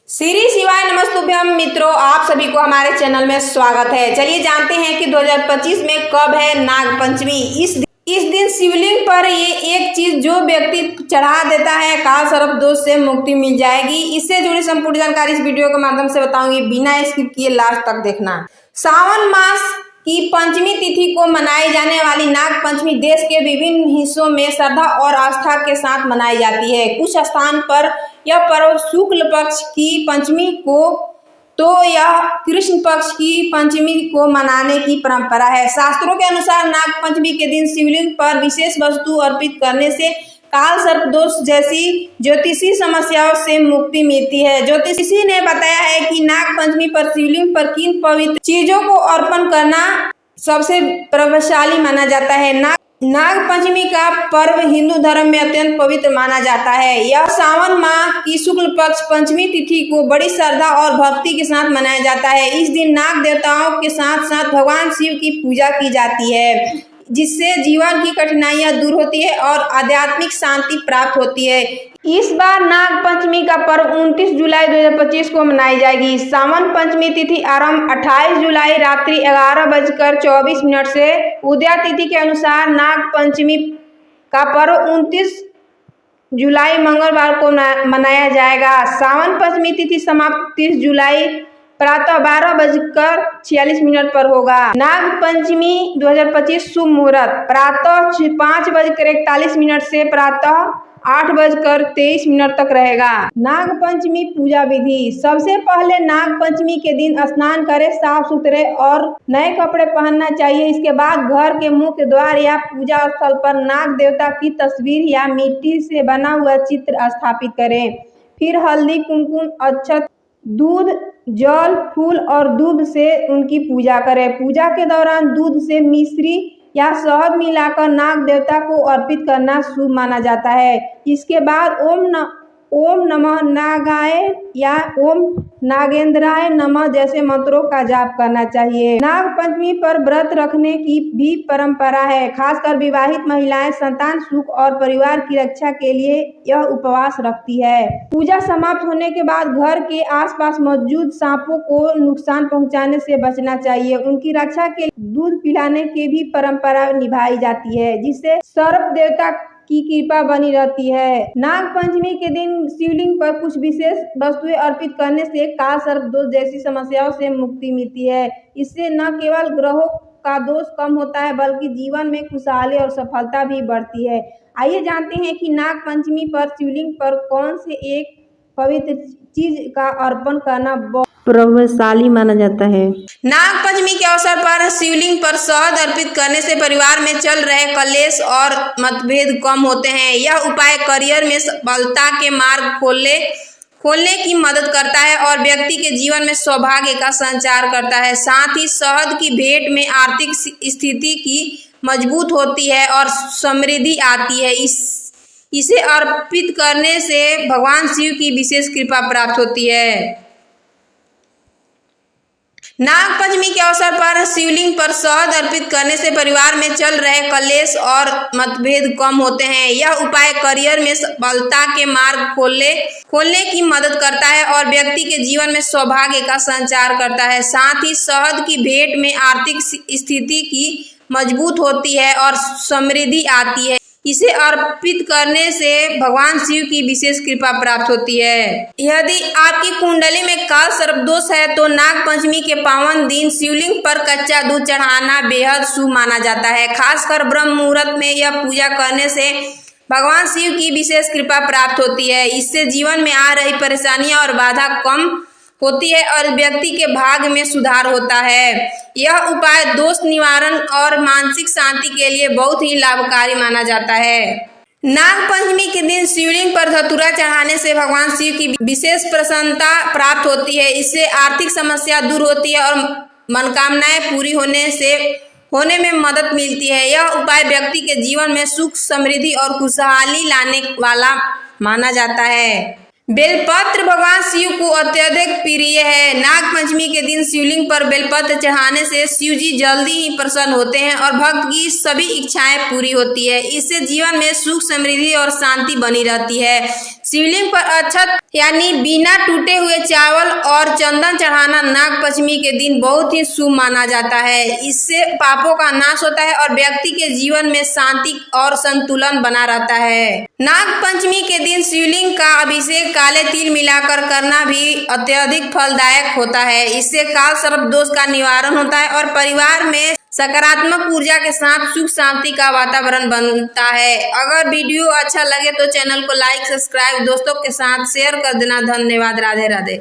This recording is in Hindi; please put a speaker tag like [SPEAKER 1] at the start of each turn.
[SPEAKER 1] श्री शिवाय नमस्तुभ्यम मित्रों, आप सभी को हमारे चैनल में स्वागत है। चलिए जानते हैं कि 2025 में कब है नाग पंचमी। इस दिन शिवलिंग पर ये एक चीज जो व्यक्ति चढ़ा देता है काल सर्प दोष से मुक्ति मिल जाएगी। इससे जुड़ी संपूर्ण जानकारी इस वीडियो के माध्यम से बताऊंगी, बिना स्किप किए लास्ट तक देखना। सावन मास की पंचमी तिथि को मनाई जाने वाली नाग पंचमी देश के विभिन्न हिस्सों में श्रद्धा और आस्था के साथ मनाई जाती है। कुछ स्थान पर यह पर्व शुक्ल पक्ष की पंचमी को तो यह कृष्ण पक्ष की पंचमी को मनाने की परंपरा है। शास्त्रों के अनुसार नाग पंचमी के दिन शिवलिंग पर विशेष वस्तु अर्पित करने से काल सर्प दोष जैसी ज्योतिषी समस्याओं से मुक्ति मिलती है। ज्योतिषी ने बताया है कि नाग पंचमी पर शिवलिंग पर किन पवित्र चीजों को अर्पण करना सबसे प्रभावशाली माना जाता है। नाग पंचमी का पर्व हिंदू धर्म में अत्यंत पवित्र माना जाता है। यह सावन माह की शुक्ल पक्ष पंचमी तिथि को बड़ी श्रद्धा और भक्ति के साथ मनाया जाता है। इस दिन नाग देवताओं के साथ साथ भगवान शिव की पूजा की जाती है, जिससे जीवन की कठिनाइयां दूर होती है और आध्यात्मिक शांति प्राप्त होती है। इस बार नाग पंचमी का पर्व 29 जुलाई 2025 को मनाई जाएगी। सावन पंचमी तिथि आरंभ 28 जुलाई रात्रि 11:24 से। उदया तिथि के अनुसार नाग पंचमी का पर्व 29 जुलाई मंगलवार को मनाया जाएगा। सावन पंचमी तिथि समाप्त 30 जुलाई प्रातः 12:46 पर होगा। नाग पंचमी 2025 शुभ मुहूर्त प्रातः 5:41 से प्रातः 8:23 तक रहेगा। नाग पंचमी पूजा विधि। सबसे पहले नाग पंचमी के दिन स्नान करें, साफ सुथरे और नए कपड़े पहनना चाहिए। इसके बाद घर के मुख्य द्वार या पूजा स्थल पर नाग देवता की तस्वीर या मिट्टी से बना हुआ चित्र स्थापित करें। फिर हल्दी, कुमकुम, अक्षत, दूध, जल, फूल और दूध से उनकी पूजा करें। पूजा के दौरान दूध से मिश्री या शहद मिलाकर नाग देवता को अर्पित करना शुभ माना जाता है। इसके बाद ओम नमः नागाय या ओम नागेंद्राय नमः जैसे मंत्रों का जाप करना चाहिए। नाग पंचमी पर व्रत रखने की भी परंपरा है। खासकर विवाहित महिलाएं संतान सुख और परिवार की रक्षा के लिए यह उपवास रखती है। पूजा समाप्त होने के बाद घर के आसपास मौजूद सांपों को नुकसान पहुंचाने से बचना चाहिए। उनकी रक्षा के लिए दूध पिलाने की भी परंपरा निभाई जाती है, जिससे सर्प देवता की कृपा बनी रहती है। नाग पंचमी के दिन शिवलिंग पर कुछ विशेष वस्तुएं अर्पित करने से काल सर्प दोष जैसी समस्याओं से मुक्ति मिलती है। इससे न केवल ग्रहों का दोष कम होता है, बल्कि जीवन में खुशहाली और सफलता भी बढ़ती है। आइए जानते हैं कि नाग पंचमी पर शिवलिंग पर कौन से एक पवित्र चीज का अर्पण करना प्रभावशाली माना जाता है। नाग पंचमी के अवसर पर शिवलिंग पर शहद अर्पित करने से परिवार में चल रहे कलेश और मतभेद कम होते हैं। यह उपाय करियर में सफलता के मार्ग खोलने की मदद करता है और व्यक्ति के जीवन में सौभाग्य का संचार करता है। साथ ही शहद की भेंट में आर्थिक स्थिति की मजबूत होती है और समृद्धि आती है। इसे अर्पित करने से भगवान शिव की विशेष कृपा प्राप्त होती है। नाग पंचमी के अवसर पर शिवलिंग पर शहद अर्पित करने से परिवार में चल रहे कलेश और मतभेद कम होते हैं। यह उपाय करियर में सफलता के मार्ग खोलने की मदद करता है और व्यक्ति के जीवन में सौभाग्य का संचार करता है। साथ ही शहद की भेंट में आर्थिक स्थिति की मजबूत होती है और समृद्धि आती है। इसे अर्पित करने से भगवान शिव की विशेष कृपा प्राप्त होती है। यदि आपकी कुंडली में काल सर्प दोष है तो नाग पंचमी के पावन दिन शिवलिंग पर कच्चा दूध चढ़ाना बेहद शुभ माना जाता है। खासकर ब्रह्म मुहूर्त में यह पूजा करने से भगवान शिव की विशेष कृपा प्राप्त होती है। इससे जीवन में आ रही परेशानियां और बाधा कम होती है और व्यक्ति के भाग्य में सुधार होता है। यह उपाय दोष निवारण और मानसिक शांति के लिए बहुत ही लाभकारी माना जाता है। नाग पंचमी के दिन शिवलिंग पर धतूरा चढ़ाने से भगवान शिव की विशेष प्रसन्नता प्राप्त होती है। इससे आर्थिक समस्या दूर होती है और मनोकामनाएं पूरी होने में मदद मिलती है। यह उपाय व्यक्ति के जीवन में सुख, समृद्धि और खुशहाली लाने वाला माना जाता है। बेलपत्र भगवान शिव को अत्यधिक प्रिय है। नाग पंचमी के दिन शिवलिंग पर बेलपत्र चढ़ाने से शिव जी जल्दी ही प्रसन्न होते हैं और भक्त की सभी इच्छाएं पूरी होती है। इससे जीवन में सुख, समृद्धि और शांति बनी रहती है। शिवलिंग पर अक्षत यानी बिना टूटे हुए चावल और चंदन चढ़ाना नाग पंचमी के दिन बहुत ही शुभ माना जाता है। इससे पापों का नाश होता है और व्यक्ति के जीवन में शांति और संतुलन बना रहता है। नाग पंचमी के दिन शिवलिंग का अभिषेक काले तिल मिलाकर करना भी अत्यधिक फलदायक होता है। इससे काल सर्प दोष का निवारण होता है और परिवार में सकारात्मक ऊर्जा के साथ सुख शांति का वातावरण बनता है। अगर वीडियो अच्छा लगे तो चैनल को लाइक सब्सक्राइब दोस्तों के साथ शेयर कर देना। धन्यवाद। राधे राधे।